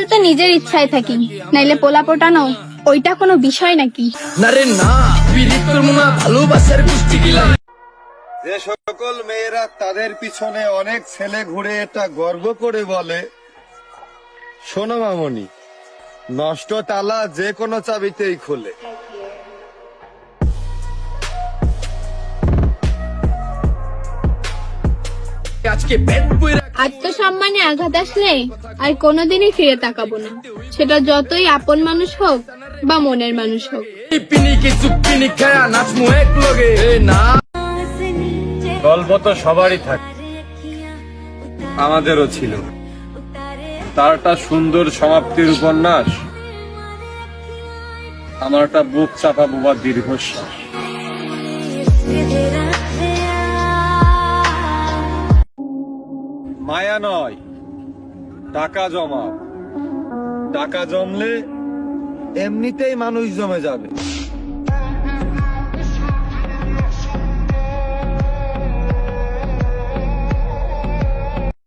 তো নিজের ইচ্ছায় থাকি, নাইলে পোলা পটানো ওইটা কোনো বিষয় নাকি? না রে না, পীড়িতর মুনা ভালোবাসার গোষ্ঠী গিলা। যে সকল মেয়েরা তাদের পিছনে অনেক ছেলে ঘুরে এটা গর্ব করে বলে, শোনো মামনি, নষ্ট তালা যে কোনো চাবিতেই খোলে। আজকে পেট বইরা আত্মসম্মানে আঘাত আসলে আর কোনোদিনই ফিরে তাকাবো না, সেটা যতই আপন মানুষ হোক বা মনের মানুষ হোক। পিনিকে চুপিনি খায়া নাচমু এক লগে। না গল্প তো সবারই থাকে, আমাদেরও ছিল। তারটা সুন্দর সমাপ্তির উপন্যাস, আমারটা বুক চাপা বোবা দীর্ঘশ্বাস। মায়া নয়, টাকা জমাও। টাকা জমলে এমনিতেই মানুষ জমে যাবে।